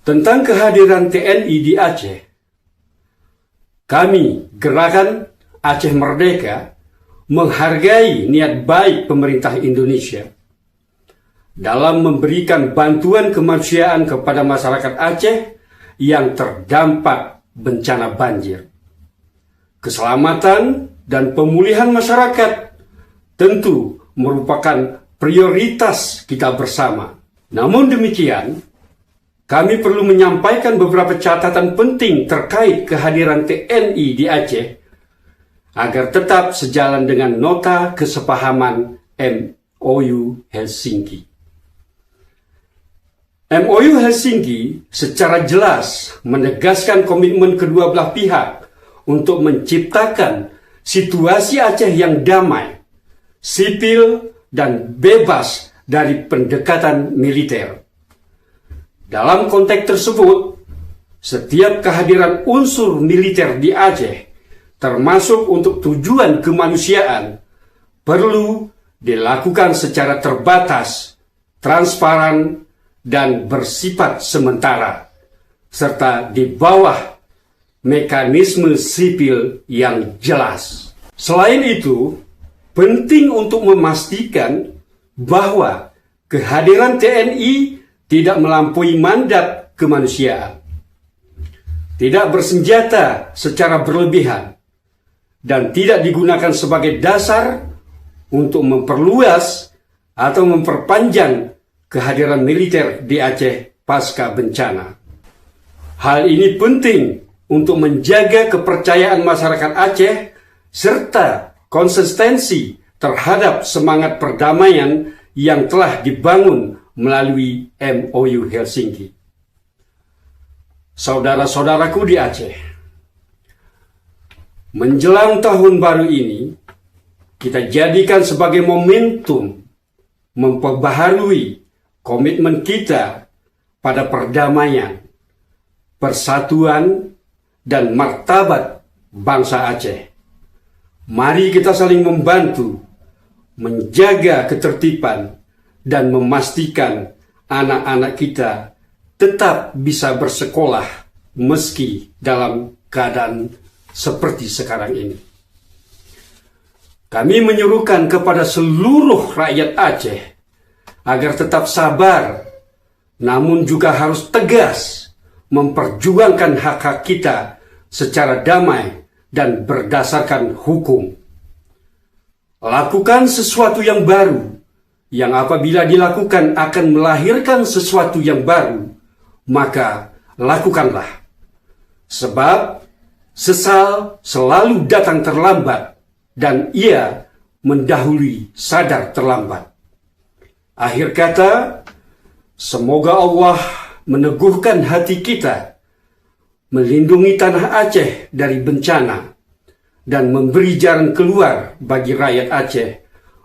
Tentang kehadiran TNI di Aceh, kami, Gerakan Aceh Merdeka, menghargai niat baik pemerintah Indonesia dalam memberikan bantuan kemanusiaan kepada masyarakat Aceh yang terdampak bencana banjir. Keselamatan dan pemulihan masyarakat tentu merupakan prioritas kita bersama. Namun demikian, kami perlu menyampaikan beberapa catatan penting terkait kehadiran TNI di Aceh agar tetap sejalan dengan nota kesepahaman MOU Helsinki. MOU Helsinki secara jelas menegaskan komitmen kedua belah pihak untuk menciptakan situasi Aceh yang damai, sipil, dan bebas dari pendekatan militer. Dalam konteks tersebut, setiap kehadiran unsur militer di Aceh, termasuk untuk tujuan kemanusiaan, perlu dilakukan secara terbatas, transparan, dan bersifat sementara, serta di bawah mekanisme sipil yang jelas. Selain itu, penting untuk memastikan bahwa kehadiran TNI tidak melampaui mandat kemanusiaan, tidak bersenjata secara berlebihan, dan tidak digunakan sebagai dasar untuk memperluas atau memperpanjang kehadiran militer di Aceh pasca bencana. Hal ini penting untuk menjaga kepercayaan masyarakat Aceh serta konsistensi terhadap semangat perdamaian yang telah dibangun melalui MOU Helsinki. Saudara-saudaraku di Aceh, menjelang tahun baru ini, kita jadikan sebagai momentum memperbaharui komitmen kita pada perdamaian, persatuan, dan martabat bangsa Aceh. Mari kita saling membantu, menjaga ketertiban, dan memastikan anak-anak kita tetap bisa bersekolah meski dalam keadaan seperti sekarang ini. Kami menyuruhkan kepada seluruh rakyat Aceh agar tetap sabar, namun juga harus tegas memperjuangkan hak-hak kita secara damai dan berdasarkan hukum. Lakukan sesuatu yang baru, yang apabila dilakukan akan melahirkan sesuatu yang baru, maka lakukanlah. Sebab sesal selalu datang terlambat, dan ia mendahului sadar terlambat. Akhir kata, semoga Allah meneguhkan hati kita, melindungi tanah Aceh dari bencana, dan memberi jalan keluar bagi rakyat Aceh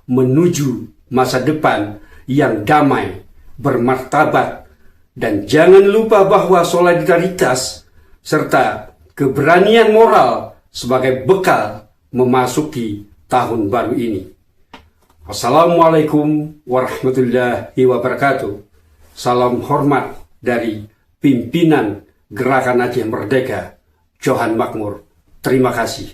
menuju masa depan yang damai, bermartabat, dan jangan lupa bahwa solidaritas serta keberanian moral sebagai bekal memasuki tahun baru ini. Wassalamualaikum warahmatullahi wabarakatuh. Salam hormat dari pimpinan Gerakan Aceh Merdeka, Johan Makmur. Terima kasih.